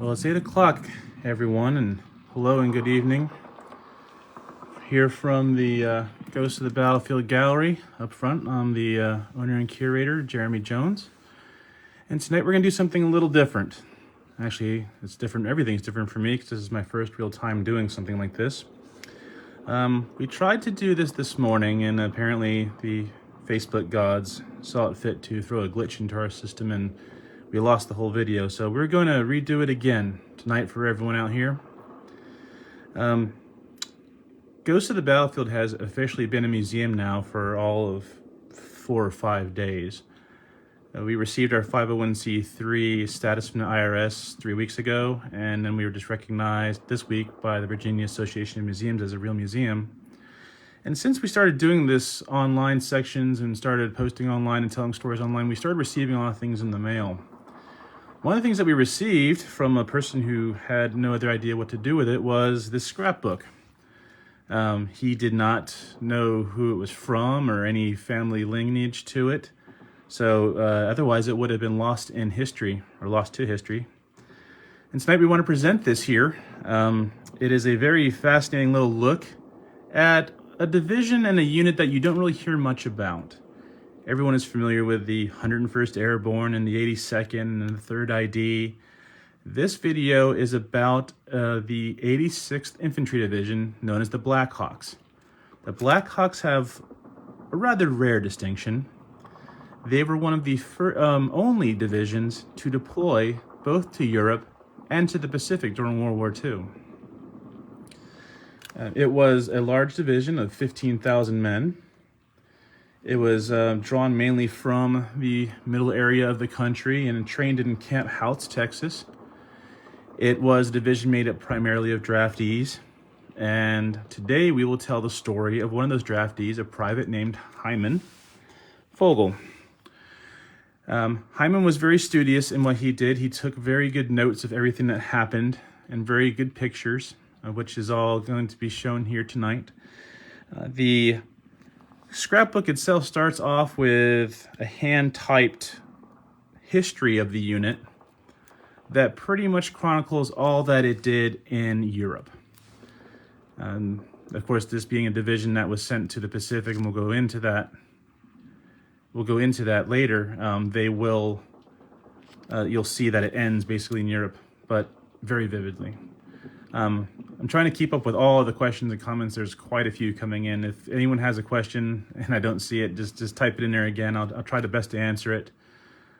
Well, it's 8 o'clock, everyone, and hello and good evening. Here from the Ghost of the Battlefield Gallery up front. I'm the owner and curator, Jeremy Jones. And tonight we're going to do something a little different. Actually, it's different. Everything's different for me because this is my first real time doing something like this. We tried to do this morning, and apparently the Facebook gods saw it fit to throw a glitch into our system, and we lost the whole video. So we're going to redo it again tonight for everyone out here. Ghost of the Battlefield has officially been a museum now for all of 4 or 5 days. We received our 501c3 status from the IRS 3 weeks ago, and then we were just recognized this week by the Virginia Association of Museums as a real museum. And since we started doing this online sections and started posting online and telling stories online, we started receiving a lot of things in the mail. One of the things that we received from a person who had no other idea what to do with it was this scrapbook. He did not know who it was from or any family lineage to it. So otherwise it would have been lost in history, or lost to history. And tonight we want to present this here. It is a very fascinating little look at a division and a unit that you don't really hear much about. Everyone is familiar with the 101st Airborne and the 82nd and the 3rd ID. This video is about the 86th Infantry Division, known as the Blackhawks. The Blackhawks have a rather rare distinction. They were one of the only divisions to deploy both to Europe and to the Pacific during World War II. It was a large division of 15,000 men. It was drawn mainly from the middle area of the country and trained in Camp Houts, Texas. It was a division made up primarily of draftees. And today we will tell the story of one of those draftees, a private named Hyman Fogle. Hyman was very studious in what he did. He took very good notes of everything that happened and very good pictures, which is all going to be shown here tonight. The scrapbook itself starts off with a hand-typed history of the unit that pretty much chronicles all that it did in Europe. Of course, this being a division that was sent to the Pacific, and we'll go into that later. You'll see that it ends basically in Europe, but very vividly. I'm trying to keep up with all of the questions and comments. There's quite a few coming in. If anyone has a question and I don't see it, just type it in there again. I'll try the best to answer it.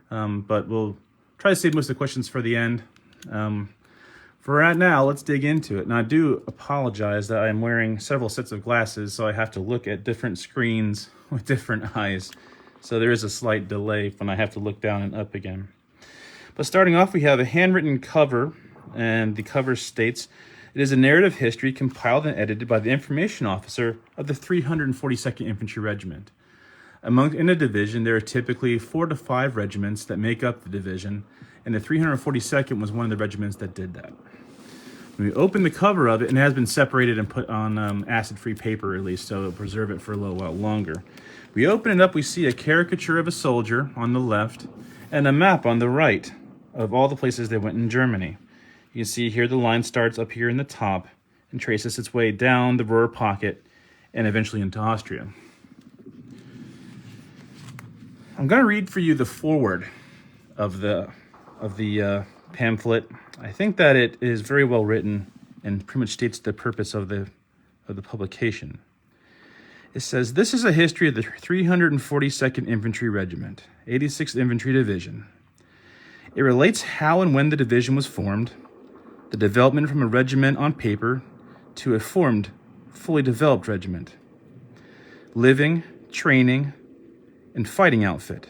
But we'll try to save most of the questions for the end. For right now, let's dig into it. And I do apologize that I'm wearing several sets of glasses, so I have to look at different screens with different eyes. So there is a slight delay when I have to look down and up again. But starting off, we have a handwritten cover, and the cover states, "It is a narrative history compiled and edited by the information officer of the 342nd Infantry Regiment. In a division, there are typically 4 to 5 regiments that make up the division, and the 342nd was one of the regiments that did that." When we open the cover of it, and it has been separated and put on acid-free paper at least, so it'll preserve it for a little while longer. We open it up, we see a caricature of a soldier on the left, and a map on the right of all the places they went in Germany. You can see here the line starts up here in the top and traces its way down the Ruhr pocket and eventually into Austria. I'm going to read for you the foreword of the pamphlet. I think that it is very well written and pretty much states the purpose of the publication. It says, "This is a history of the 342nd Infantry Regiment, 86th Infantry Division. It relates how and when the division was formed, the development from a regiment on paper to a formed, fully developed regiment, living, training, and fighting outfit,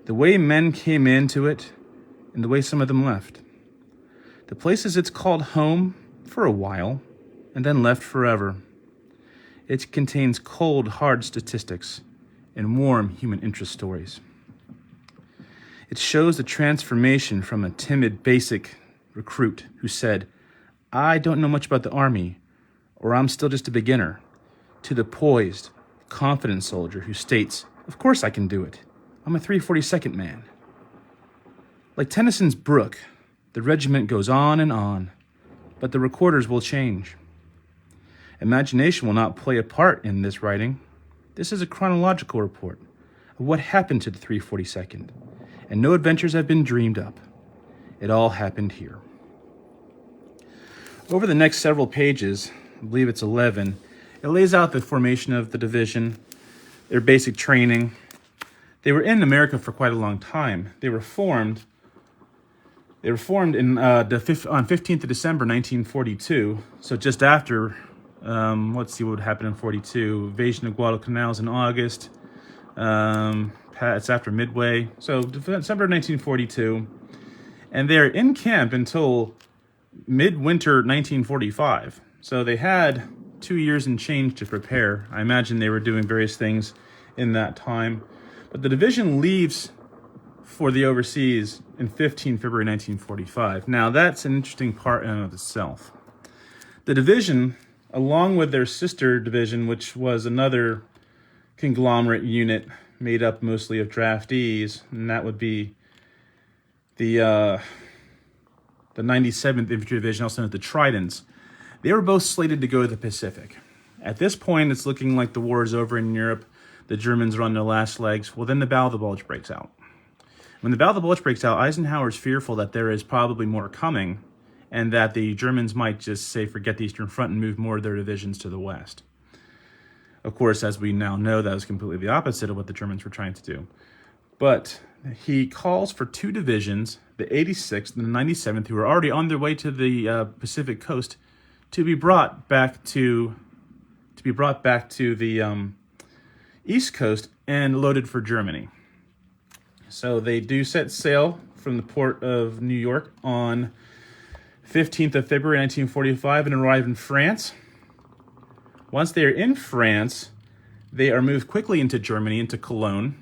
the way men came into it, and the way some of them left. The places it's called home for a while, and then left forever. It contains cold, hard statistics and warm human interest stories. It shows the transformation from a timid, basic recruit who said, 'I don't know much about the Army,' or 'I'm still just a beginner,' to the poised, confident soldier who states, 'Of course I can do it. I'm a 342nd man.' Like Tennyson's Brook, the The regiment goes on, but the recorders will change. Imagination will not play a part in this writing. This is a chronological report of what happened to the 342nd, and no adventures have been dreamed up. It all happened here. Over the next several pages, I believe it's 11, it lays out the formation of the division, their basic training. They were in America for quite a long time. They were formed on 15th of December, 1942. So just after, let's see what would happen in 42. Invasion of Guadalcanal in August. It's after Midway. So December 1942. And they're in camp until midwinter 1945. So they had 2 years and change to prepare. I imagine they were doing various things in that time. But the division leaves for the overseas in February 1945. Now that's an interesting part in and of itself. The division, along with their sister division, which was another conglomerate unit made up mostly of draftees, and that would be the 97th Infantry Division, also known as the Tridents. They were both slated to go to the Pacific. At this point, it's looking like the war is over in Europe. The Germans are on their last legs. Well, then the Battle of the Bulge breaks out. When the Battle of the Bulge breaks out, Eisenhower's fearful that there is probably more coming and that the Germans might just say, forget the Eastern Front and move more of their divisions to the west. Of course, as we now know, that was completely the opposite of what the Germans were trying to do. But he calls for two divisions, the 86th and the 97th, who are already on their way to the Pacific coast, to be brought back to the East Coast and loaded for Germany. So they do set sail from the port of New York on 15th of February 1945 and arrive in France. Once they are in France, they are moved quickly into Germany, into Cologne.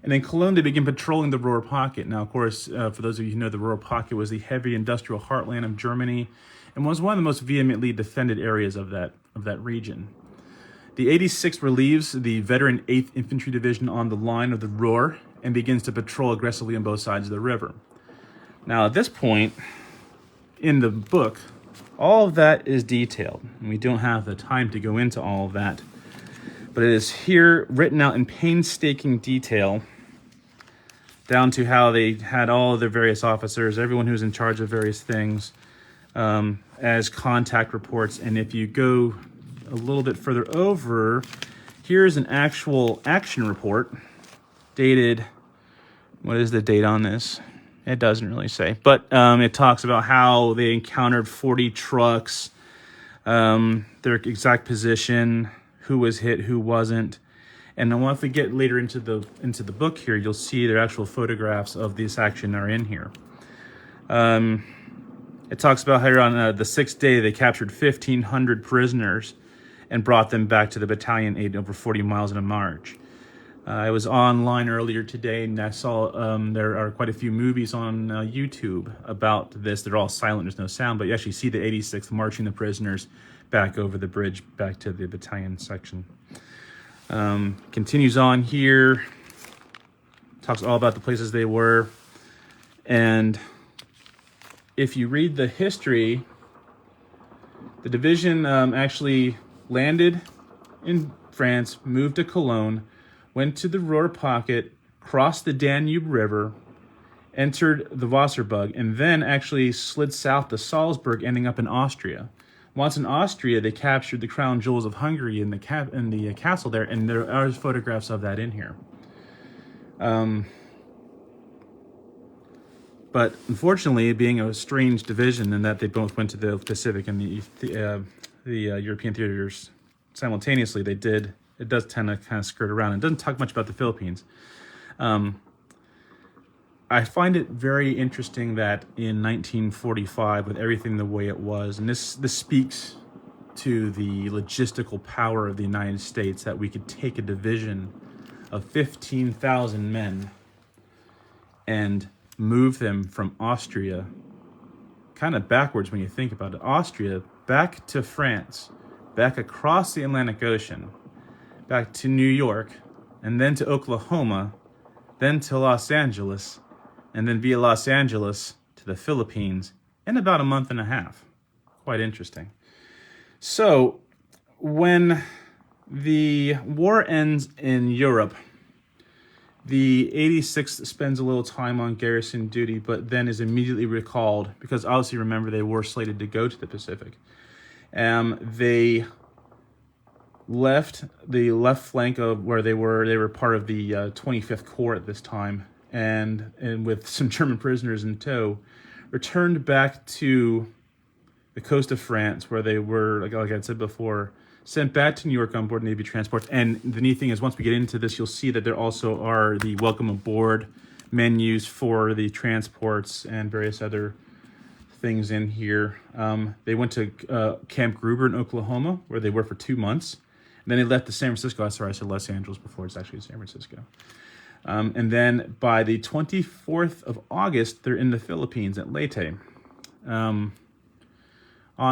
And in Cologne, they begin patrolling the Ruhr Pocket. Now, of course, for those of you who know, the Ruhr Pocket was the heavy industrial heartland of Germany and was one of the most vehemently defended areas of that region. The 86th relieves the veteran 8th Infantry Division on the line of the Ruhr and begins to patrol aggressively on both sides of the river. Now, at this point in the book, all of that is detailed, and we don't have the time to go into all of that, but it is here written out in painstaking detail, down to how they had all of their various officers, everyone who's in charge of various things, as contact reports. And if you go a little bit further over, here's an actual action report dated, what is the date on this? It doesn't really say, but it talks about how they encountered 40 trucks, their exact position, who was hit, who wasn't. And then once we get later into the book here, you'll see their actual photographs of this action are in here. It talks about how on the sixth day they captured 1,500 prisoners and brought them back to the battalion aid over 40 miles in a march. I was online earlier today and I saw there are quite a few movies on YouTube about this. They're all silent, there's no sound, but you actually see the 86th marching the prisoners back over the bridge, back to the battalion section. Continues on here, talks all about the places they were. And if you read the history, the division actually landed in France, moved to Cologne, went to the Ruhr Pocket, crossed the Danube River, entered the Wasserburg, and then actually slid south to Salzburg, ending up in Austria. Once in Austria, they captured the crown jewels of Hungary in the castle there, and there are photographs of that in here. But unfortunately, being a strange division in that they both went to the Pacific and the European theaters simultaneously, it does tend to kind of skirt around. It doesn't talk much about the Philippines. I find it very interesting that in 1945, with everything the way it was, and this speaks to the logistical power of the United States, that we could take a division of 15,000 men and move them from Austria, kind of backwards when you think about it, Austria back to France, back across the Atlantic Ocean, back to New York, and then to Oklahoma, then to Los Angeles, and then via Los Angeles to the Philippines in about a month and a half. Quite interesting. So when the war ends in Europe, the 86th spends a little time on garrison duty, but then is immediately recalled because obviously, remember, they were slated to go to the Pacific. They left the left flank of where they were part of the 25th Corps at this time, and with some German prisoners in tow, returned back to the coast of France, where they were, like I said before, sent back to New York on board Navy transports. And the neat thing is, once we get into this, you'll see that there also are the welcome aboard menus for the transports and various other things in here. They went to Camp Gruber in Oklahoma, where they were for 2 months. And then they left to San Francisco. Sorry, I said Los Angeles before. It's actually San Francisco. And then by the 24th of August, they're in the Philippines at Leyte. On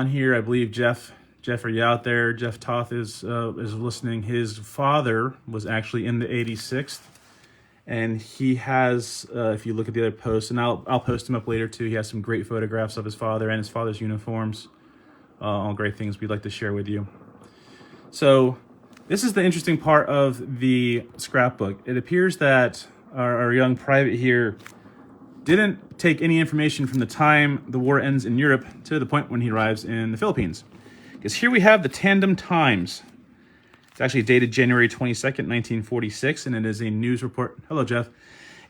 here, I believe Jeff, are you out there? Jeff Toth is listening. His father was actually in the 86th. And he has, if you look at the other posts, and I'll post him up later too, he has some great photographs of his father and his father's uniforms. All great things we'd like to share with you. So this is the interesting part of the scrapbook. It appears that our young private here didn't take any information from the time the war ends in Europe to the point when he arrives in the Philippines. Because here we have the Tandem Times. It's actually dated January 22nd, 1946, and it is a news report. Hello, Jeff.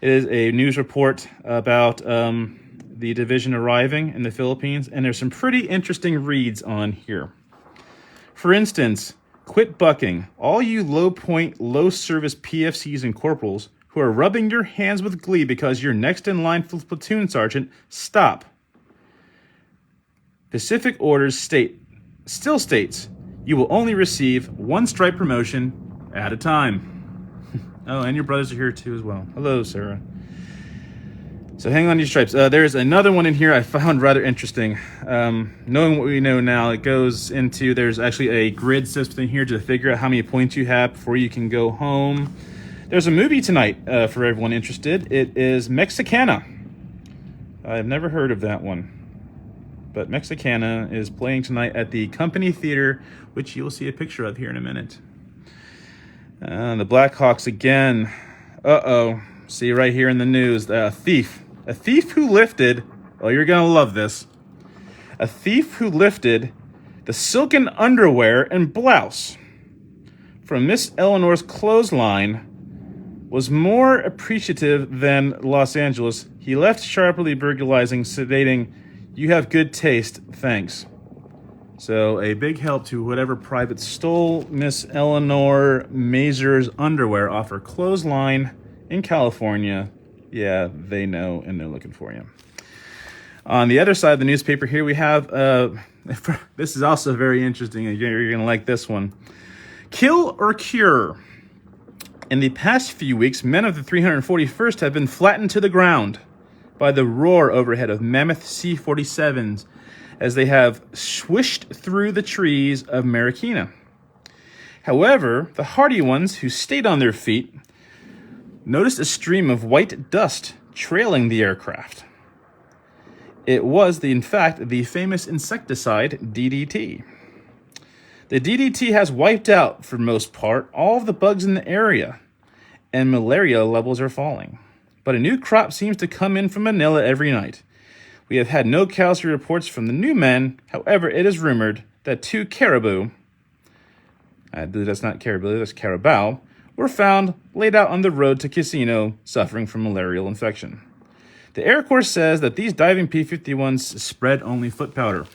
It is a news report about the division arriving in the Philippines, and there's some pretty interesting reads on here. For instance, quit bucking. All you low-point, low-service PFCs and corporals who are rubbing your hands with glee because you're next in line for platoon sergeant, stop. Pacific Orders still states, you will only receive 1 stripe promotion at a time. Oh, and your brothers are here too as well. Hello, Sarah. So hang on to your stripes. There's another one in here I found rather interesting. Knowing what we know now, it goes into, there's actually a grid system here to figure out how many points you have before you can go home. There's a movie tonight for everyone interested. It is Mexicana. I've never heard of that one. But Mexicana is playing tonight at the Company Theater, which you'll see a picture of here in a minute. The Blackhawks again. Uh-oh. See right here in the news, a thief. A thief who lifted, oh, you're going to love this. A thief who lifted the silken underwear and blouse from Miss Eleanor's clothesline was more appreciative than Los Angeles. He left sharply burglarizing, stating, you have good taste, thanks. So a big help to whatever private stole Miss Eleanor Mazur's underwear off her clothesline in California. Yeah, they know, and they're looking for you. On the other side of the newspaper here, we have, this is also very interesting. You're going to like this one. Kill or cure. In the past few weeks, men of the 341st have been flattened to the ground by the roar overhead of mammoth C-47s as they have swished through the trees of Marikina. However, the hardy ones who stayed on their feet noticed a stream of white dust trailing the aircraft. It was, in fact, the famous insecticide DDT. The DDT has wiped out, for most part, all of the bugs in the area, and malaria levels are falling. But a new crop seems to come in from Manila every night. We have had no casualty reports from the new men. However, it is rumored that 2 caribou, that's not caribou, that's carabao, were found laid out on the road to Casino suffering from malarial infection. The Air Corps says that these diving P-51s spread only foot powder.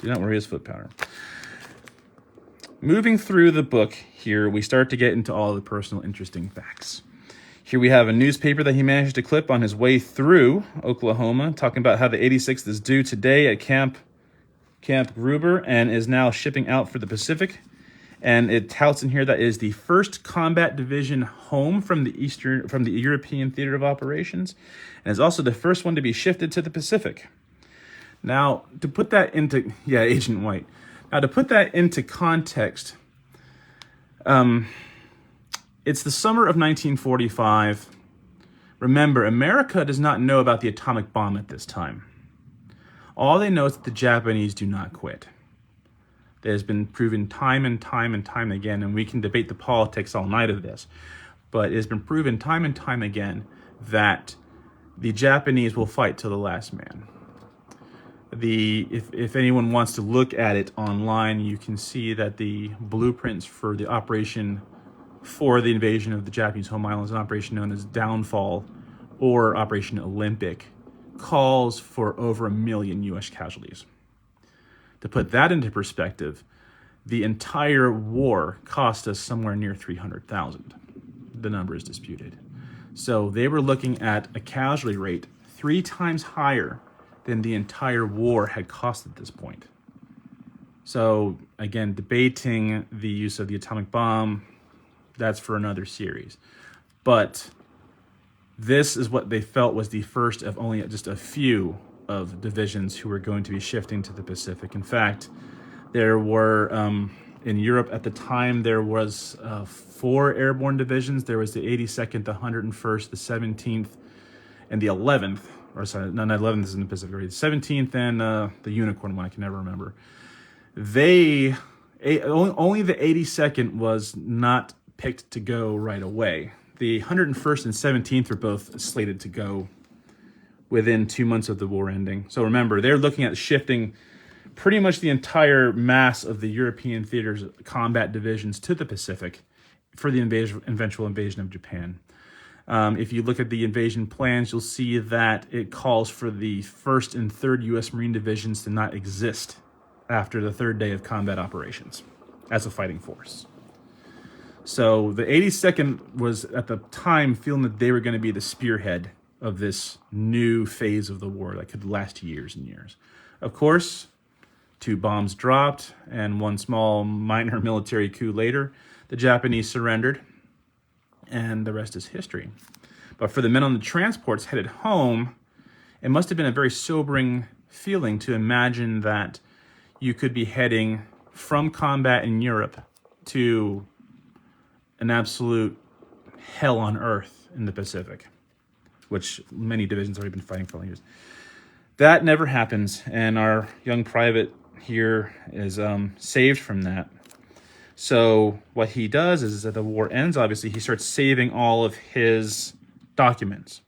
Do not worry, it's foot powder. Moving through the book here, we start to get into all the personal interesting facts. Here we have a newspaper that he managed to clip on his way through Oklahoma, talking about how the 86th is due today at Camp Gruber and is now shipping out for the Pacific. And it touts in here that it is the first combat division home from the European theater of operations, and is also the first one to be shifted to the Pacific. Now, to put that into, Agent White. Now, to put that into context, it's the summer of 1945. Remember, America does not know about the atomic bomb at this time. All they know is that the Japanese do not quit. That has been proven time and time and time again, and we can debate the politics all night of this, but it has been proven time and time again that the Japanese will fight till the last man. If anyone wants to look at it online, you can see that the blueprints for the operation for the invasion of the Japanese home islands, an operation known as Downfall or Operation Olympic, calls for over 1 million U.S. casualties. To put that into perspective, the entire war cost us somewhere near 300,000. The number is disputed. So they were looking at a casualty rate 3 times higher than the entire war had cost at this point. So again, debating the use of the atomic bomb, that's for another series. But this is what they felt was the first of only just a few of divisions who were going to be shifting to the Pacific. In fact, there were, in Europe at the time, there was 4 airborne divisions. There was the 82nd, the 101st, the 17th, and the 11th. Or sorry, no, 11th is in the Pacific. Right? The 17th and the Unicorn one, I can never remember. Only the 82nd was not picked to go right away. The 101st and 17th were both slated to go within 2 months of the war ending. So remember, they're looking at shifting pretty much the entire mass of the European theater's combat divisions to the Pacific for the eventual invasion of Japan. If you look at the invasion plans, you'll see that it calls for the 1st and 3rd U.S. Marine Divisions to not exist after the 3rd day of combat operations as a fighting force. So the 82nd was at the time feeling that they were going to be the spearhead of this new phase of the war that could last years and years. Of course, 2 bombs dropped and 1 small minor military coup later, the Japanese surrendered, and the rest is history. But for the men on the transports headed home, it must have been a very sobering feeling to imagine that you could be heading from combat in Europe to an absolute hell on earth in the Pacific, which many divisions have already been fighting for years. That never happens, and our young private here is saved from that. So what he does is that the war ends, obviously, he starts saving all of his documents.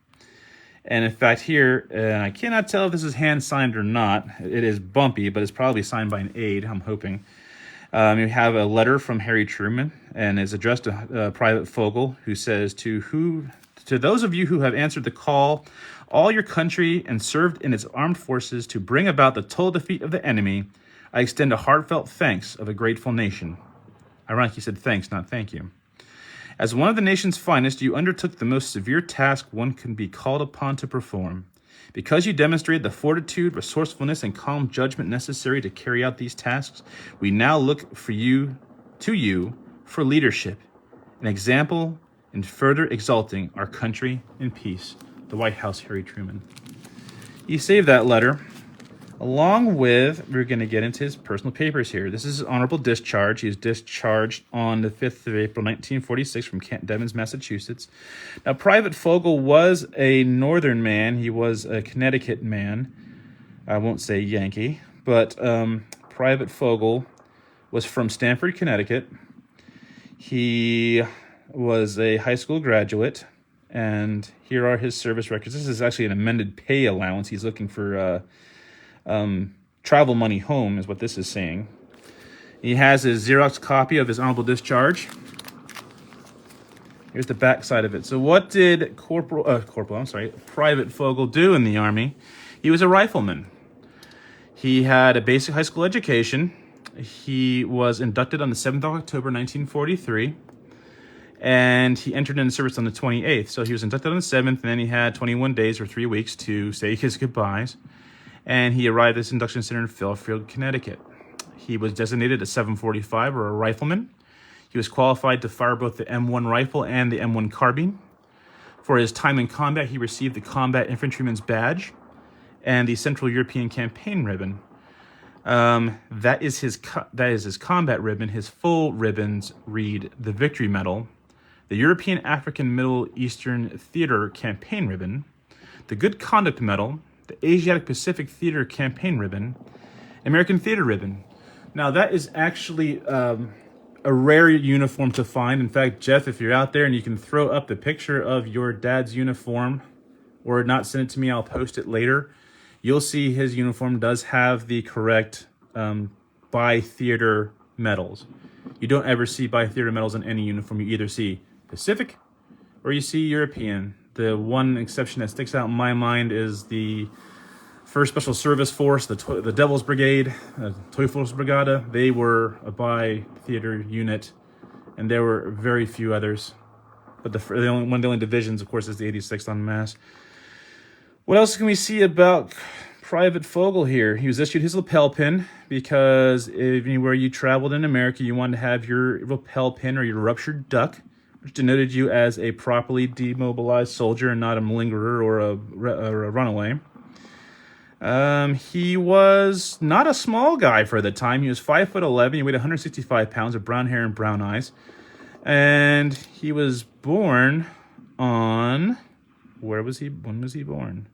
And in fact here, I cannot tell if this is hand-signed or not. It is bumpy, but it's probably signed by an aide, I'm hoping. You have a letter from Harry Truman, and it's addressed to Private Fogle, who says, to those of you who have answered the call, all your country, and served in its armed forces to bring about the total defeat of the enemy, I extend a heartfelt thanks of a grateful nation. Ironically, he said thanks, not thank you. As one of the nation's finest, you undertook the most severe task one can be called upon to perform. Because you demonstrated the fortitude, resourcefulness, and calm judgment necessary to carry out these tasks, we now look to you for leadership, an example in further exalting our country in peace. The White House, Harry Truman. He saved that letter, along with, we're going to get into his personal papers here. This is his honorable discharge. He was discharged on the 5th of April, 1946 from Camp Devens, Massachusetts. Now, Private Fogle was a northern man. He was a Connecticut man. I won't say Yankee, but Private Fogle was from Stamford, Connecticut. He was a high school graduate, and here are his service records. This is actually an amended pay allowance. He's looking for travel money home is what this is saying. He has his Xerox copy of his honorable discharge. Here's the back side of it. So what did Private Fogle do in the Army? He was a rifleman. He had a basic high school education. He was inducted on the 7th of October, 1943. And he entered into service on the 28th. So he was inducted on the 7th, and then he had 21 days or 3 weeks to say his goodbyes. And he arrived at this induction center in Fairfield, Connecticut. He was designated a 745 or a rifleman. He was qualified to fire both the M1 rifle and the M1 carbine. For his time in combat, he received the Combat Infantryman's Badge and the Central European Campaign Ribbon. That is his combat ribbon. His full ribbons read the Victory Medal. the European, African, Middle Eastern Theater Campaign Ribbon, the Good Conduct Medal, the Asiatic Pacific Theater Campaign Ribbon, American Theater Ribbon. Now, that is actually a rare uniform to find. In fact, Jeff, if you're out there and you can throw up the picture of your dad's uniform, or not send it to me, I'll post it later. You'll see his uniform does have the correct by-theater medals. You don't ever see by-theater medals on any uniform. You either see Pacific or you see European. The one exception that sticks out in my mind is the 1st Special Service Force, the Devil's Brigade, Teufelsbrigade. They were a by-theater unit, and there were very few others. But the only divisions, of course, is the 86th en masse. What else can we see about Private Fogle here? He was issued his lapel pin because anywhere you traveled in America, you wanted to have your lapel pin or your ruptured duck, which denoted you as a properly demobilized soldier and not a malingerer or a runaway. He was not a small guy for the time. He was 5'11". He weighed 165 pounds, with brown hair and brown eyes. And he was born on... When was he born?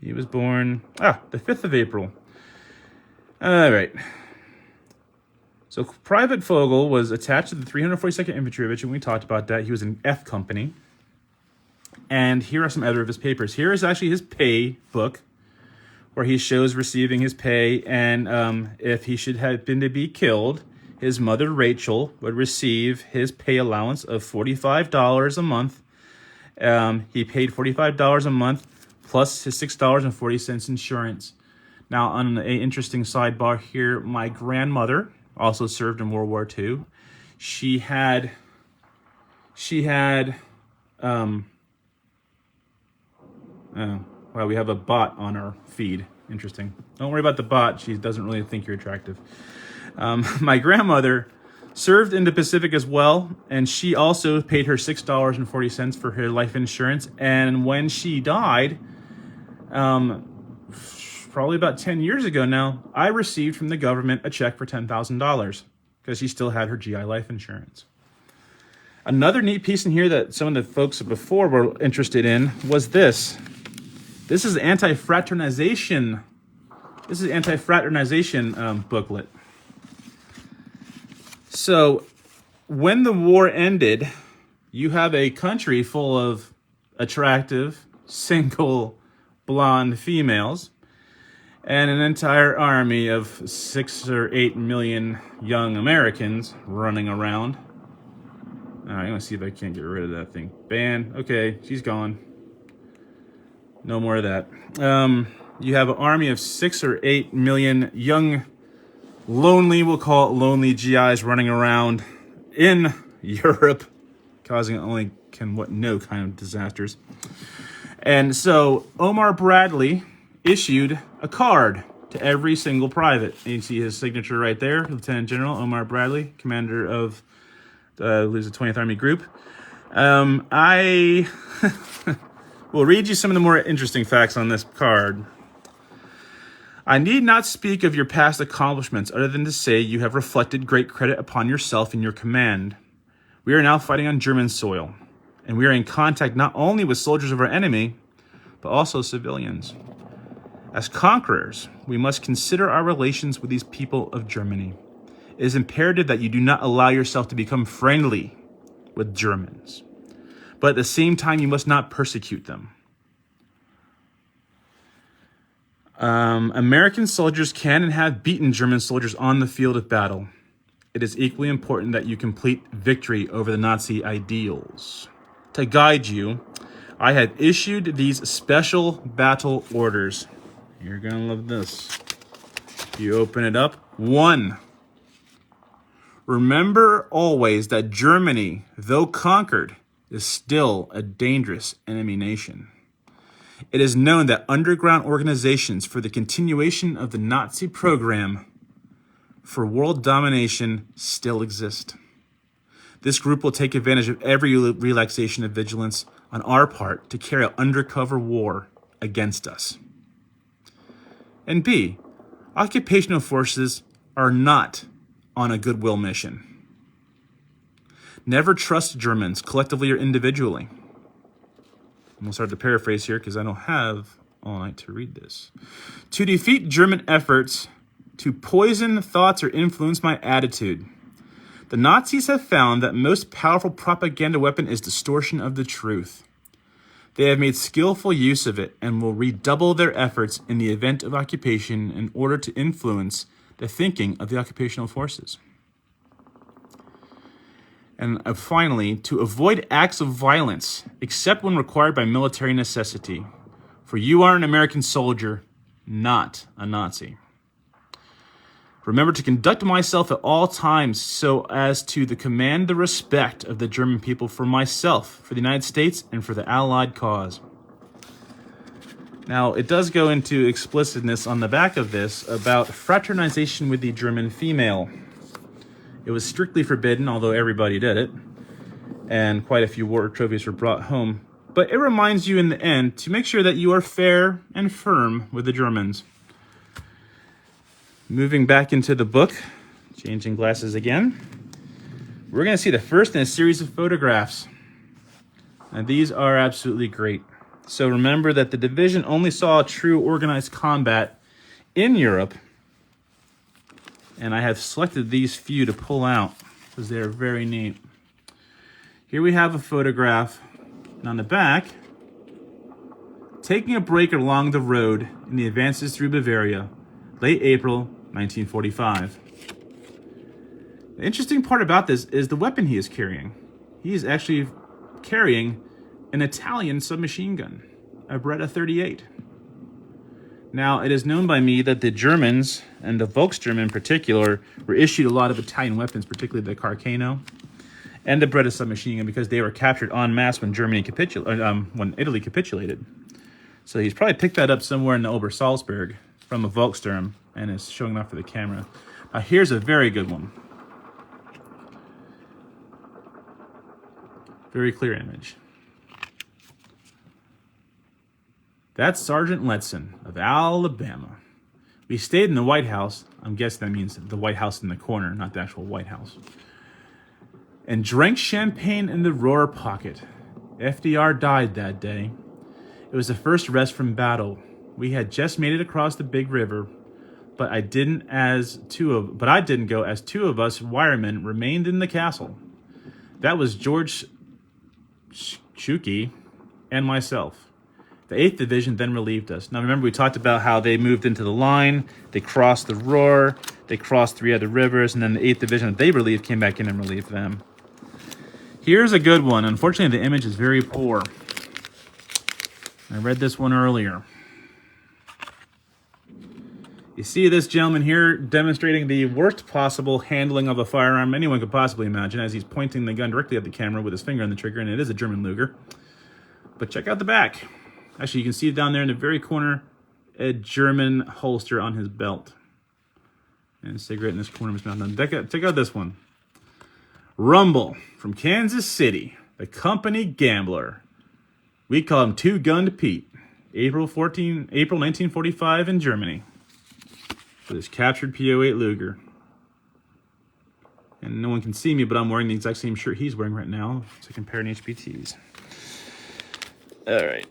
He was born, the 5th of April. All right. So Private Fogle was attached to the 342nd Infantry Division. We talked about that. He was in F Company. And here are some other of his papers. Here is actually his pay book, where he shows receiving his pay. And if he should have been to be killed, his mother, Rachel, would receive his pay allowance of $45 a month. He paid $45 a month plus his $6.40 insurance. Now, on an interesting sidebar here, my grandmother also served in World War II. Wow, we have a bot on our feed. Interesting. Don't worry about the bot. She doesn't really think you're attractive. My grandmother served in the Pacific as well, and she also paid her $6.40 for her life insurance. And when she died, probably about 10 years ago now, I received from the government a check for $10,000 because she still had her GI life insurance. Another neat piece in here that some of the folks before were interested in was this. This is anti-fraternization. This is anti-fraternization booklet. So, when the war ended, you have a country full of attractive, single, blonde females, and an entire army of 6 or 8 million young Americans running around. All right, I'm gonna see if I can't get rid of that thing. Ban. Okay, she's gone. No more of that. You have an army of 6 or 8 million young, lonely, we'll call it lonely GIs running around in Europe, causing only no kind of disasters. And so Omar Bradley issued a card to every single private. And you see his signature right there, Lieutenant General Omar Bradley, commander of the 20th Army Group. I will read you some of the more interesting facts on this card. I need not speak of your past accomplishments other than to say you have reflected great credit upon yourself and your command. We are now fighting on German soil, and we are in contact not only with soldiers of our enemy, but also civilians. As conquerors, we must consider our relations with these people of Germany. It is imperative that you do not allow yourself to become friendly with Germans, but at the same time, you must not persecute them. American soldiers can and have beaten German soldiers on the field of battle. It is equally important that you complete victory over the Nazi ideals. To guide you, I have issued these special battle orders. You're going to love this. You open it up. 1. Remember always that Germany, though conquered, is still a dangerous enemy nation. It is known that underground organizations for the continuation of the Nazi program for world domination still exist. This group will take advantage of every relaxation of vigilance on our part to carry out undercover war against us. And B, occupational forces are not on a goodwill mission. Never trust Germans, collectively or individually. I'm going to start to paraphrase here because I don't have all night to read this. To defeat German efforts to poison thoughts or influence my attitude. The Nazis have found that most powerful propaganda weapon is distortion of the truth. They have made skillful use of it and will redouble their efforts in the event of occupation in order to influence the thinking of the occupational forces. And finally, to avoid acts of violence, except when required by military necessity. For you are an American soldier, not a Nazi. Remember to conduct myself at all times so as to command the respect of the German people for myself, for the United States, and for the Allied cause. Now, it does go into explicitness on the back of this about fraternization with the German female. It was strictly forbidden, although everybody did it, and quite a few war trophies were brought home. But it reminds you in the end to make sure that you are fair and firm with the Germans. Moving back into the book, changing glasses again, we're going to see the first in a series of photographs. And these are absolutely great. So remember that the division only saw true organized combat in Europe. And I have selected these few to pull out because they are very neat. Here we have a photograph. And on the back, taking a break along the road in the advances through Bavaria, late April 1945. The interesting part about this is the weapon he is carrying. He is actually carrying an Italian submachine gun, a Beretta 38. Now, it is known by me that the Germans, and the Volkssturm in particular, were issued a lot of Italian weapons, particularly the Carcano and the Beretta submachine gun, because they were captured en masse when when Italy capitulated. So he's probably picked that up somewhere in the Obersalzberg from a Volkssturm and is showing off for the camera. Now, here's a very good one. Very clear image. That's Sergeant Letson of Alabama. We stayed in the White House. I'm guessing that means the White House in the corner, not the actual White House. And drank champagne in the Rohr pocket. FDR died that day. It was the first rest from battle. We had just made it across the big river, but I didn't go as two of us wiremen remained in the castle. That was George Schuke and myself. The 8th Division then relieved us. Now remember, we talked about how they moved into the line, they crossed the Ruhr, they crossed 3 other rivers, and then the 8th Division that they relieved came back in and relieved them. Here's a good one. Unfortunately, the image is very poor. I read this one earlier. You see this gentleman here demonstrating the worst possible handling of a firearm anyone could possibly imagine, as he's pointing the gun directly at the camera with his finger on the trigger, and it is a German Luger. But check out the back. Actually, you can see down there in the very corner, a German holster on his belt. And a cigarette in this corner of his mouth. Now, check out this one. Rumble from Kansas City, the company gambler. We call him Two-Gunned Pete. April 1945 in Germany. With his captured P08 Luger. And no one can see me, but I'm wearing the exact same shirt he's wearing right now to compare in HPTs. All right.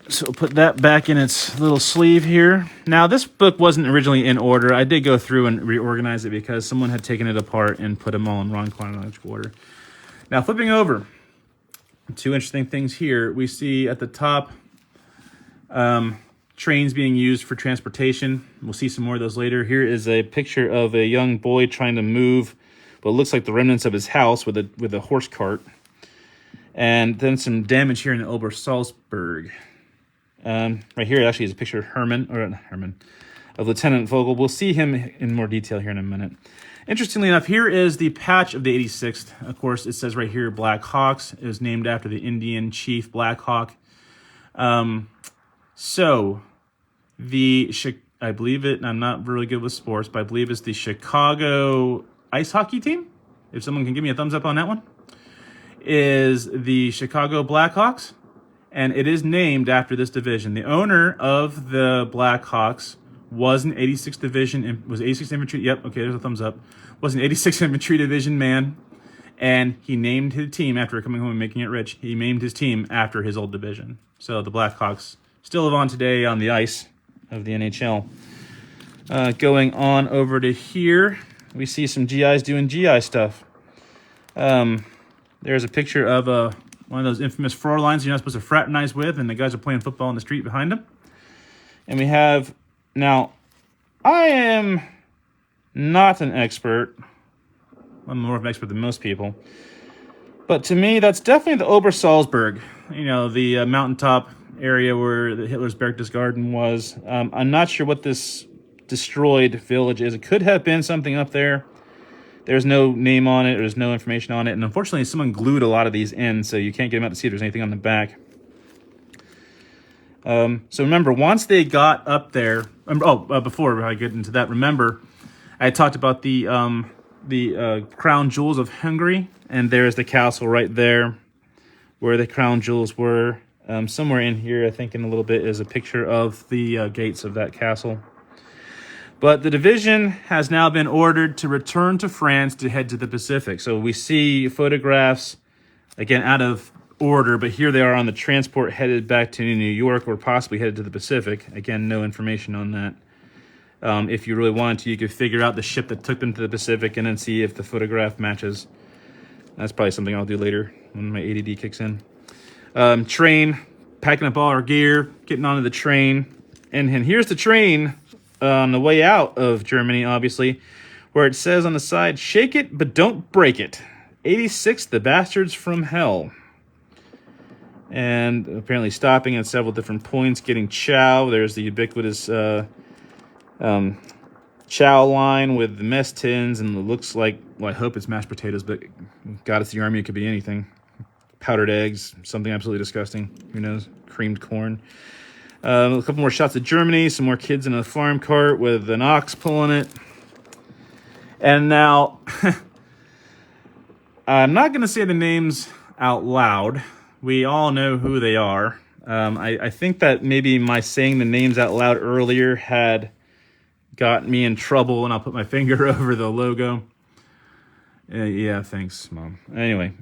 So we'll put that back in its little sleeve here. Now, this book wasn't originally in order. I did go through and reorganize it because someone had taken it apart and put them all in wrong chronological order. Now, flipping over, 2 interesting things here. We see at the top trains being used for transportation. We'll see some more of those later. Here is a picture of a young boy trying to move what looks like the remnants of his house with a horse cart. And then some damage here in the Obersalzberg. Right here, actually, is a picture of Lieutenant Fogle. We'll see him in more detail here in a minute. Interestingly enough, here is the patch of the 86th. Of course, it says right here, Black Hawks. It was named after the Indian chief Black Hawk. So, I believe it, and I'm not really good with sports, but I believe it's the Chicago ice hockey team. If someone can give me a thumbs up on that one. Is the Chicago Blackhawks. And it is named after this division. The owner of the Blackhawks was an 86th Division, was 86th Infantry, yep, okay, there's a thumbs up, was an 86th Infantry Division man, And he named his team after coming home and making it rich. He named his team after his old division. So the Blackhawks still live on today on the ice of the NHL. Going on over to here, we see some GIs doing GI stuff. There's a picture of one of those infamous floor lines you're not supposed to fraternize with, and the guys are playing football in the street behind them. And we have, now, I am not an expert. I'm more of an expert than most people. But to me, that's definitely the Obersalzberg, you know, the mountaintop area where the Hitler's Berchtesgaden was. I'm not sure what this destroyed village is. It could have been something up there. There's no name on it. There's no information on it. And unfortunately, someone glued a lot of these in, so you can't get them out to see if there's anything on the back. So remember, once they got up there, before I get into that, remember, I talked about the crown jewels of Hungary, and there's the castle right there where the crown jewels were. Somewhere in here, I think in a little bit, is a picture of the gates of that castle. But the division has now been ordered to return to France to head to the Pacific. So we see photographs, again, out of order, but here they are on the transport headed back to New York or possibly headed to the Pacific. Again, no information on that. If you really wanted to, you could figure out the ship that took them to the Pacific and then see if the photograph matches. That's probably something I'll do later when my ADD kicks in. Train, packing up all our gear, getting onto the train. And here's the train on the way out of Germany, obviously, where it says on the side, "Shake it, but don't break it. 86th, the bastards from hell." And apparently stopping at several different points, getting chow. There's the ubiquitous chow line with the mess tins, and it looks like, well, I hope it's mashed potatoes, but God, it's the army, it could be anything. Powdered eggs, something absolutely disgusting. Who knows? Creamed corn. A couple more shots of Germany, some more kids in a farm cart with an ox pulling it. And now, I'm not going to say the names out loud. We all know who they are. I think that maybe my saying the names out loud earlier had got me in trouble, and I'll put my finger over the logo. Yeah, thanks, Mom. Anyway,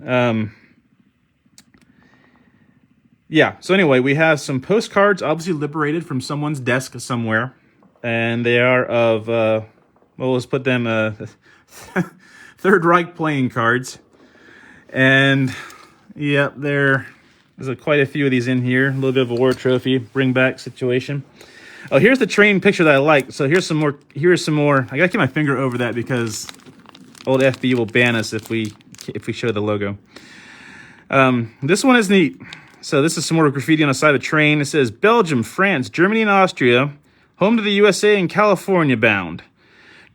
yeah, so anyway, we have some postcards, obviously liberated from someone's desk somewhere, and they are of, well, let's put them Third Reich playing cards. And, yeah, there's quite a few of these in here, a little bit of a war trophy, bring back situation. Oh, here's the train picture that I like. So here's some more. I gotta keep my finger over that because old FB will ban us if we show the logo. This one is neat. So this is some more graffiti on the side of the train. It says, "Belgium, France, Germany, and Austria, home to the USA and California bound.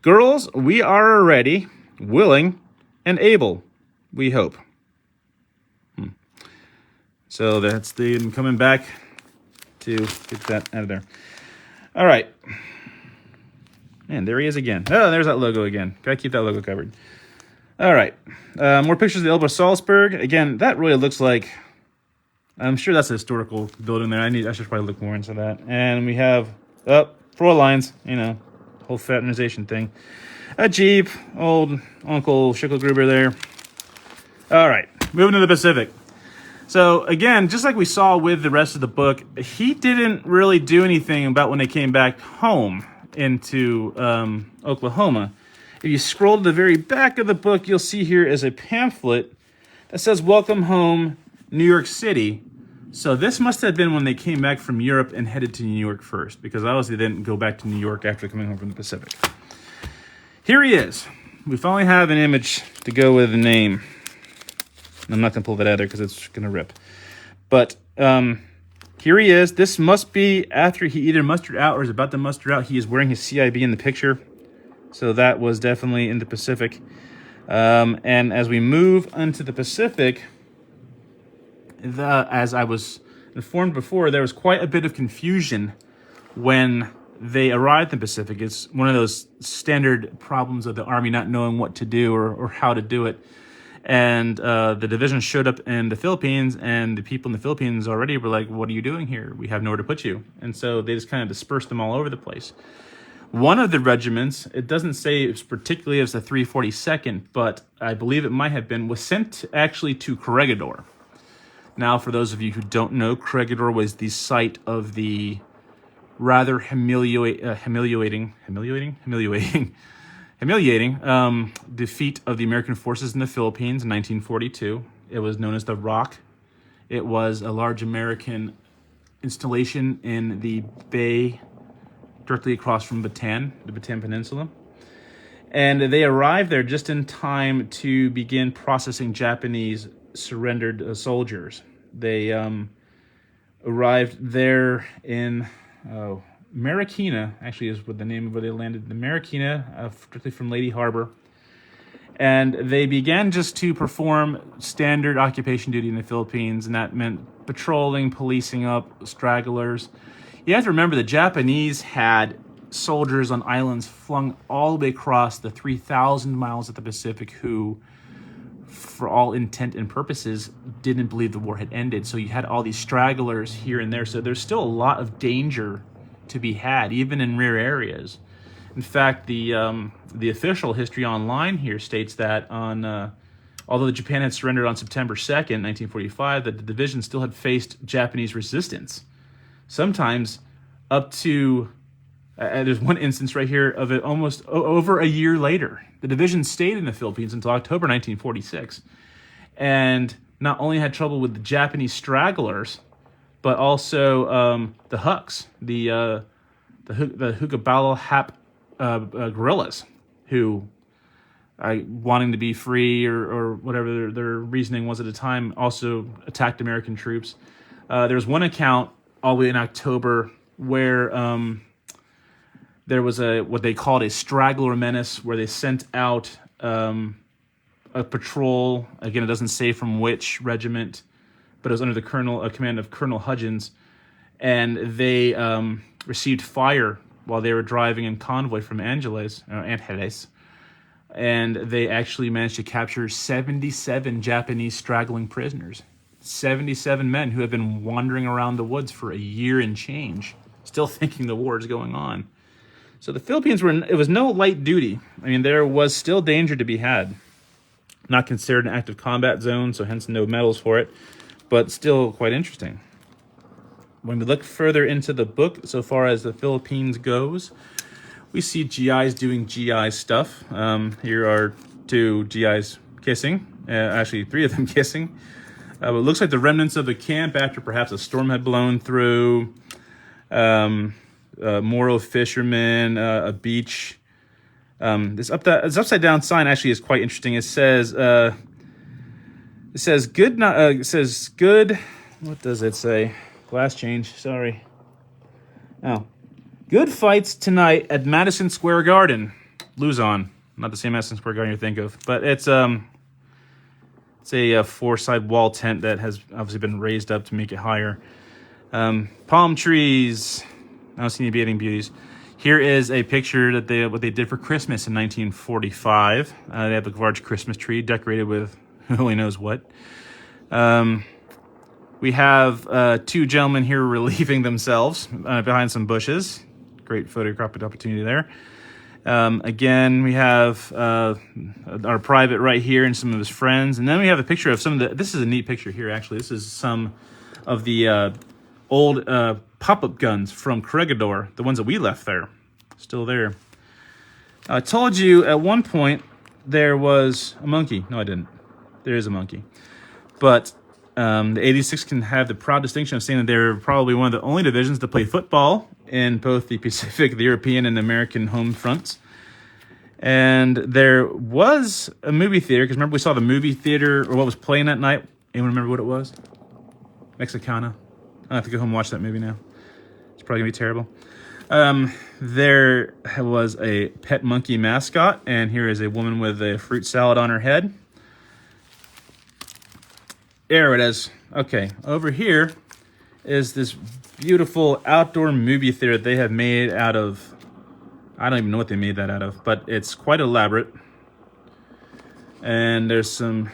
Girls, we are ready, willing, and able, we hope." So that's the coming back to get that out of there. All right. Man, there he is again. Oh, there's that logo again. Gotta keep that logo covered. All right. More pictures of the Elba Salzburg. Again, that really looks like, I'm sure that's a historical building there. I should probably look more into that. And we have, floor lines, you know, whole fraternization thing. A Jeep, old Uncle Schickelgruber there. All right, moving to the Pacific. So again, just like we saw with the rest of the book, he didn't really do anything about when they came back home into Oklahoma. If you scroll to the very back of the book, you'll see here is a pamphlet that says, "Welcome home, New York City." So this must have been when they came back from Europe and headed to New York first, because obviously they didn't go back to New York after coming home from the Pacific. Here he is. We finally have an image to go with the name. I'm not going to pull that out there because it's going to rip. But here he is. This must be after he either mustered out or is about to muster out. He is wearing his CIB in the picture. So that was definitely in the Pacific. And as we move into the Pacific, as I was informed before, there was quite a bit of confusion when they arrived in the Pacific. It's one of those standard problems of the Army not knowing what to do or how to do it. And the division showed up in the Philippines, and the people in the Philippines already were like, "What are you doing here? We have nowhere to put you." And so they just kind of dispersed them all over the place. One of the regiments, it doesn't say it's particularly as the 342nd, but I believe it might have been, was sent actually to Corregidor. Now, for those of you who don't know, Corregidor was the site of the rather humiliating defeat of the American forces in the Philippines in 1942. It was known as the Rock. It was a large American installation in the bay directly across from Bataan, the Bataan Peninsula. And they arrived there just in time to begin processing Japanese surrendered soldiers. They arrived there in Marikina, actually is what the name of where they landed, the Marikina, particularly from Lady Harbor. And they began just to perform standard occupation duty in the Philippines, and that meant patrolling, policing up stragglers. You have to remember the Japanese had soldiers on islands flung all the way across the 3,000 miles of the Pacific who, for all intent and purposes, didn't believe the war had ended. So you had all these stragglers here and there. So there's still a lot of danger to be had, even in rear areas. In fact, the official history online here states that although Japan had surrendered on September 2nd, 1945, that the division still had faced Japanese resistance. Sometimes up to, there's one instance right here of it almost over a year later. The division stayed in the Philippines until October 1946. And not only had trouble with the Japanese stragglers, but also the Huks, the Hukabalo Hap guerrillas, who, wanting to be free or whatever their reasoning was at the time, also attacked American troops. There was one account all the way in October where there was what they called a straggler menace, where they sent out a patrol. Again, it doesn't say from which regiment, but it was under the command of Colonel Hudgens, and they received fire while they were driving in convoy from Angeles, and they actually managed to capture 77 Japanese straggling prisoners. 77 men who have been wandering around the woods for a year and change, still thinking the war is going on. So the Philippines it was no light duty. I mean, there was still danger to be had. Not considered an active combat zone, so hence no medals for it, but still quite interesting. When we look further into the book, so far as the Philippines goes, we see GIs doing GI stuff. Here are two GIs kissing, actually three of them kissing. It looks like the remnants of a camp after perhaps a storm had blown through. Moro fishermen, a beach. This upside down sign actually is quite interesting. It says good. It says good. What does it say? Glass change. Sorry. Oh, good fights tonight at Madison Square Garden, Luzon. Not the same Madison Square Garden you think of, but it's a four-side wall tent that has obviously been raised up to make it higher. Palm trees. I don't see any bathing beauties. Here is a picture that what they did for Christmas in 1945. They have a large Christmas tree decorated with who only knows what. We have two gentlemen here relieving themselves behind some bushes. Great photographic opportunity there. Again, we have our private right here and some of his friends. And then we have a picture of this is a neat picture here, actually. This is some of the old pop-up guns from Corregidor, the ones that we left there. Still there. I told you at one point there was a monkey. No, I didn't. There is a monkey. But the 86th can have the proud distinction of saying that they're probably one of the only divisions to play football in both the Pacific, the European, and American home fronts. And there was a movie theater, because remember we saw the movie theater, or what was playing that night? Anyone remember what it was? Mexicana. I have to go home and watch that movie now. It's probably going to be terrible. There was a pet monkey mascot, and here is a woman with a fruit salad on her head. There it is. Okay, over here is this beautiful outdoor movie theater they have made out of, I don't even know what they made that out of, but it's quite elaborate. And there's some,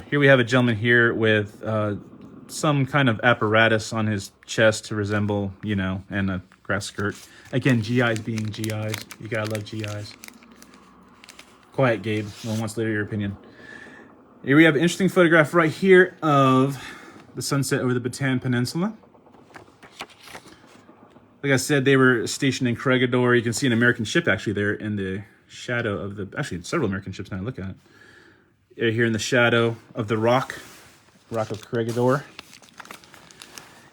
here we have a gentleman here with some kind of apparatus on his chest to resemble, and a grass skirt. Again, GIs being GIs. You gotta love GIs. Quiet, Gabe. No one wants to hear your opinion. Here we have an interesting photograph right here of the sunset over the Bataan Peninsula. Like I said, they were stationed in Corregidor. You can see an American ship actually there in the shadow of the... Actually, several American ships now I look at it. Here in the shadow of the rock of Corregidor.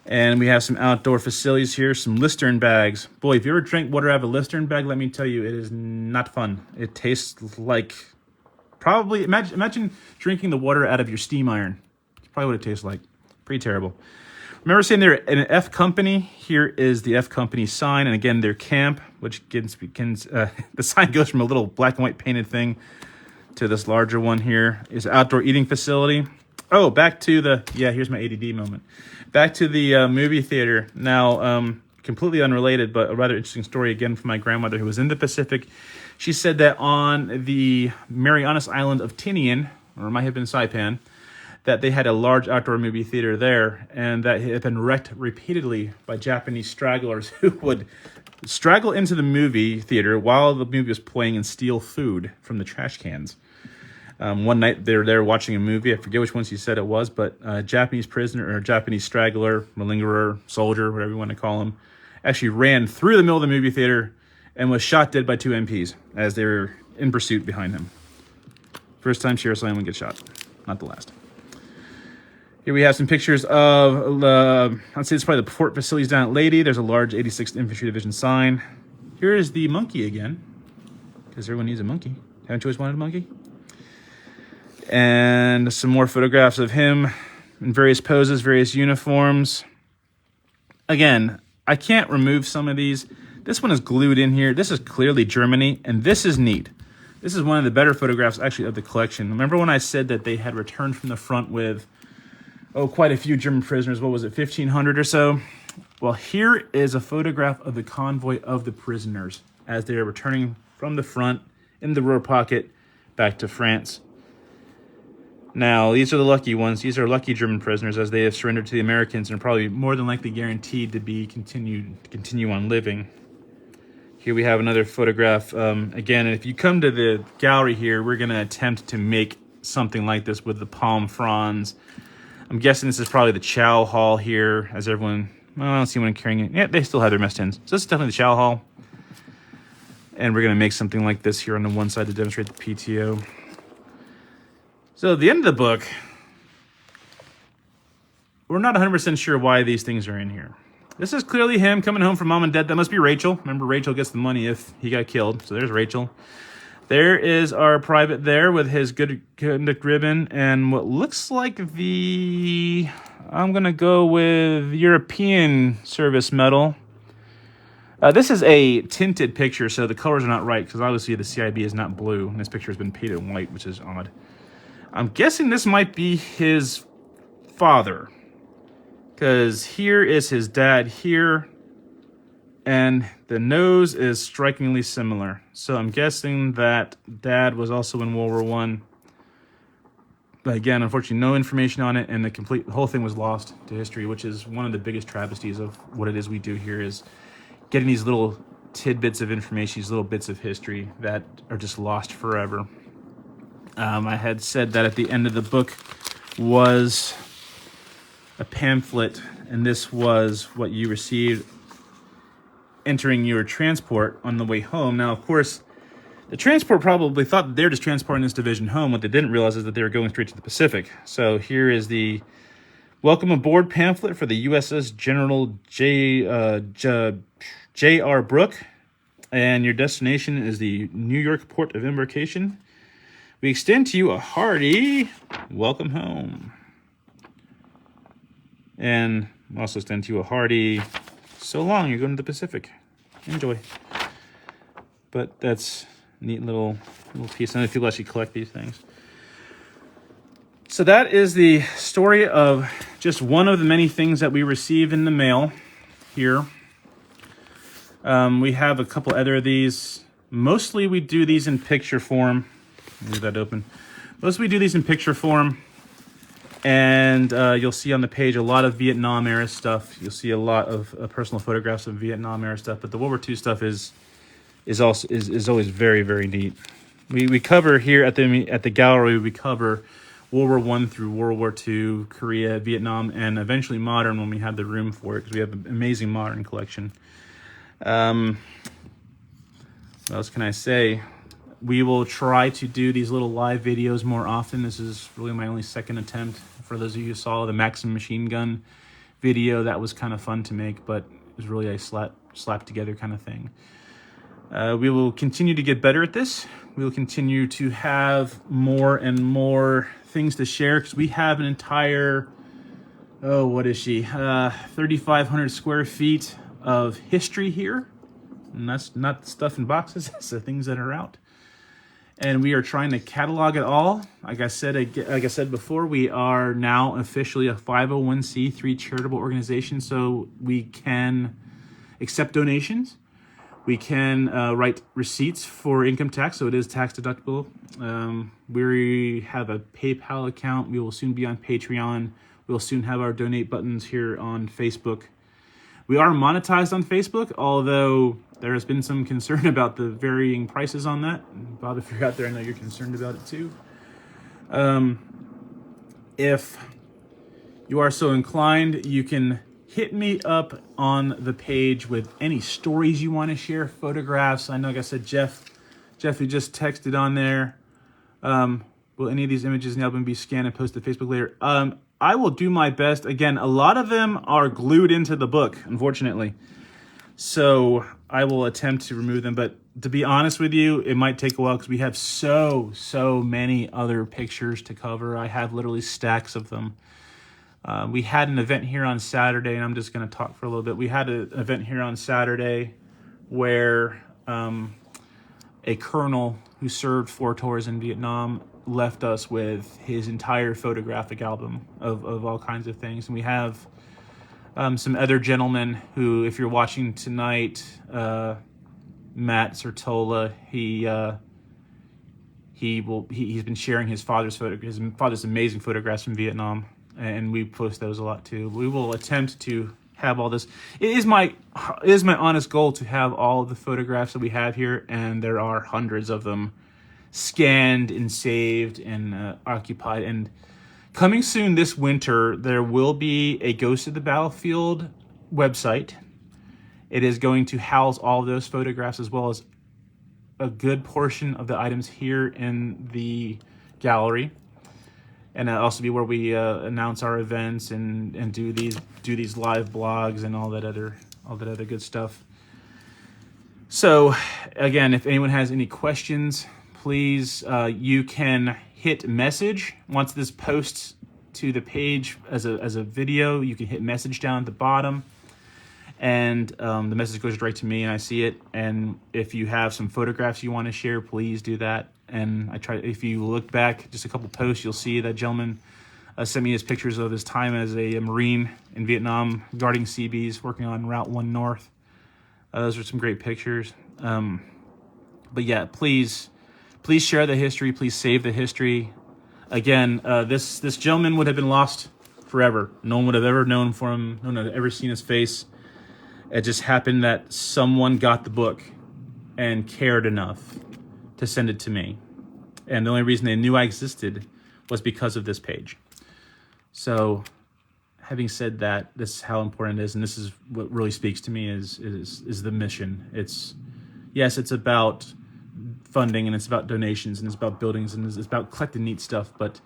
And we have some outdoor facilities here, some Listern bags. Boy, if you ever drank water out of a Listern bag, let me tell you, it is not fun. It tastes like... Probably... Imagine drinking the water out of your steam iron. It's probably what it tastes like. Pretty terrible. Remember saying they're an F company? Here is the F company sign, and again, their camp, which begins the sign goes from a little black and white painted thing to this larger one here. Is outdoor eating facility. Oh, back to the, yeah, here's my ADD moment. Back to the movie theater. Now, completely unrelated, but a rather interesting story again from my grandmother who was in the Pacific. She said that on the Marianas Island of Tinian, or it might have been Saipan, that they had a large outdoor movie theater there, and that it had been wrecked repeatedly by Japanese stragglers who would straggle into the movie theater while the movie was playing and steal food from the trash cans. One night they were there watching a movie. I forget which one she said it was, but a Japanese prisoner or Japanese straggler, malingerer, soldier, whatever you want to call him, actually ran through the middle of the movie theater and was shot dead by two MPs as they were in pursuit behind him. First time Sheriff Slam gets shot, not the last. Here we have some pictures of, I'd say it's probably the port facilities down at Lady. There's a large 86th Infantry Division sign. Here is the monkey again, because everyone needs a monkey. Haven't you always wanted a monkey? And some more photographs of him in various poses, various uniforms. Again, I can't remove some of these. This one is glued in here. This is clearly Germany, and this is neat. This is one of the better photographs, actually, of the collection. Remember when I said that they had returned from the front with... oh, quite a few German prisoners. What was it, 1,500 or so? Well, here is a photograph of the convoy of the prisoners as they are returning from the front in the rear pocket back to France. Now, these are the lucky ones. These are lucky German prisoners as they have surrendered to the Americans and are probably more than likely guaranteed to be continue on living. Here we have another photograph. Again, if you come to the gallery here, we're going to attempt to make something like this with the palm fronds. I'm guessing this is probably the chow hall here, as everyone... Well, I don't see anyone carrying it. Yeah, they still have their mess tins. So this is definitely the chow hall. And we're going to make something like this here on the one side to demonstrate the PTO. So at the end of the book, we're not 100% sure why these things are in here. This is clearly him coming home from mom and dad. That must be Rachel. Remember, Rachel gets the money if he got killed. So there's Rachel. There is our private there with his good conduct ribbon and what looks like the... I'm going to go with European Service Medal. This is a tinted picture, so the colors are not right, because obviously the CIB is not blue, and this picture has been painted in white, which is odd. I'm guessing this might be his father, because here is his dad here, and the nose is strikingly similar. So I'm guessing that dad was also in World War I. But again, unfortunately, no information on it, and the whole thing was lost to history, which is one of the biggest travesties of what it is we do here, is getting these little tidbits of information, these little bits of history that are just lost forever. I had said that at the end of the book was a pamphlet, and this was what you received entering your transport on the way home. Now, of course, the transport probably thought that they were just transporting this division home. What they didn't realize is that they were going straight to the Pacific. So here is the welcome aboard pamphlet for the USS General J.R. Brooke, and your destination is the New York port of embarkation. We extend to you a hearty welcome home. And also extend to you a hearty so long, you're going to the Pacific. Enjoy. But that's a neat little piece. I know people actually collect these things. So that is the story of just one of the many things that we receive in the mail here. We have a couple other of these. Mostly we do these in picture form. Leave that open. Mostly we do these in picture form. And you'll see on the page a lot of Vietnam era stuff. You'll see a lot of personal photographs of Vietnam era stuff, but the World War II stuff is always very, very neat. We cover here at the gallery, we cover World War I through World War II, Korea, Vietnam, and eventually modern when we have the room for it, because we have an amazing modern collection. What else can I say? We will try to do these little live videos more often. This is really my only second attempt. For those of you who saw the Maxim machine gun video, that was kind of fun to make, but it was really a slap together kind of thing. We will continue to get better at this. We will continue to have more and more things to share, because we have an entire, 3,500 square feet of history here. And that's not stuff in boxes, that's the things that are out. And we are trying to catalog it all. Like I said before, we are now officially a 501c3 charitable organization, so we can accept donations. We can write receipts for income tax, so it is tax deductible. We have a PayPal account. We will soon be on Patreon. We will soon have our donate buttons here on Facebook. We are monetized on Facebook, although there has been some concern about the varying prices on that. Bob, if you're out there, I know you're concerned about it too. If you are so inclined, you can hit me up on the page with any stories you want to share, photographs. I know, like I said, Jeffy just texted on there. Will any of these images in the album be scanned and posted to Facebook later? I will do my best. Again, a lot of them are glued into the book, unfortunately. So I will attempt to remove them. But to be honest with you, it might take a while because we have so many other pictures to cover. I have literally stacks of them. We had an event here on Saturday, and I'm just going to talk for a little bit. We had an event here on Saturday where a colonel who served 4 tours in Vietnam left us with his entire photographic album of all kinds of things. And we have some other gentlemen who, if you're watching tonight, Matt Sertola, he's been sharing his father's amazing photographs from Vietnam, and we post those a lot too. We will attempt to have all this. It is my honest goal to have all of the photographs that we have here, and there are hundreds of them scanned and saved and occupied. And coming soon this winter, there will be a Ghost of the Battlefield website. It is going to house all of those photographs, as well as a good portion of the items here in the gallery. And that'll also be where we announce our events and do these live blogs and all that other good stuff. So again, if anyone has any questions, please, you can hit message. Once this posts to the page as a video, you can hit message down at the bottom, and the message goes right to me and I see it. And if you have some photographs you want to share, please do that. And if you look back just a couple posts, you'll see that gentleman sent me his pictures of his time as a Marine in Vietnam, guarding CBs, working on Route 1 North. Those are some great pictures. But yeah, please share the history. Please save the history. Again, this gentleman would have been lost forever. No one would have ever known for him. No one would have ever seen his face. It just happened that someone got the book and cared enough to send it to me. And the only reason they knew I existed was because of this page. So, having said that, this is how important it is, and this is what really speaks to me is the mission. It's about funding, and it's about donations, and it's about buildings, and it's about collecting neat stuff, but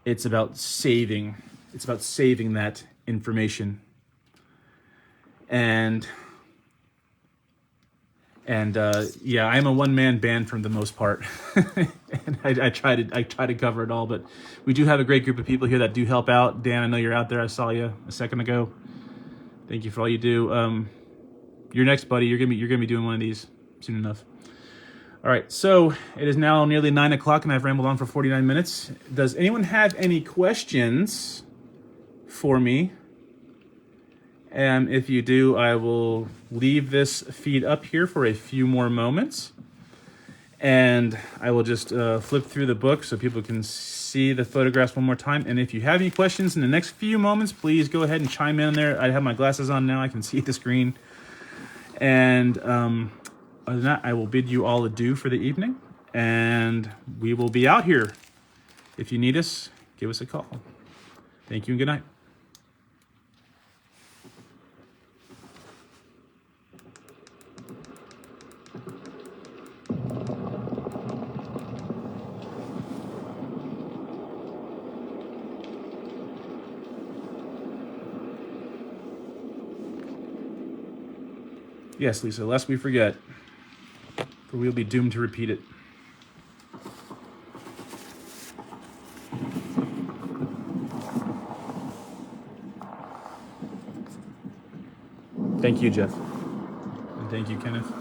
it's about saving that information. And I'm a one-man band for the most part. And I try to cover it all, but we do have a great group of people here that do help out. Dan, I know you're out there. I saw you a second ago. Thank you for all you do. You're next, buddy. You're gonna be doing one of these soon enough. All right, so it is now nearly 9 o'clock, and I've rambled on for 49 minutes. Does anyone have any questions for me? And if you do, I will leave this feed up here for a few more moments. And I will just flip through the book so people can see the photographs one more time. And if you have any questions in the next few moments, please go ahead and chime in there. I have my glasses on now. I can see the screen. And other than that, I will bid you all adieu for the evening. And we will be out here. If you need us, give us a call. Thank you and good night. Yes, Lisa, lest we forget, for we'll be doomed to repeat it. Thank you, Jeff. And thank you, Kenneth.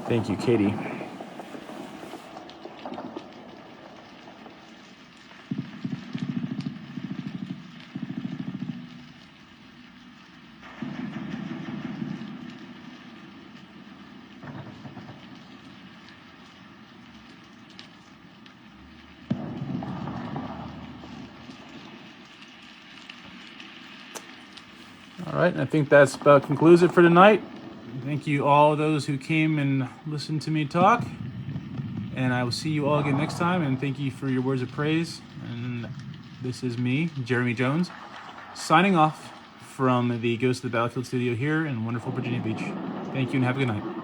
Thank you, Katie. All right, and I think that's about concludes it for tonight. Thank you all those who came and listened to me talk. And I will see you all again next time. And thank you for your words of praise. And this is me, Jeremy Jones, signing off from the Ghost of the Battlefield studio here in wonderful Virginia Beach. Thank you and have a good night.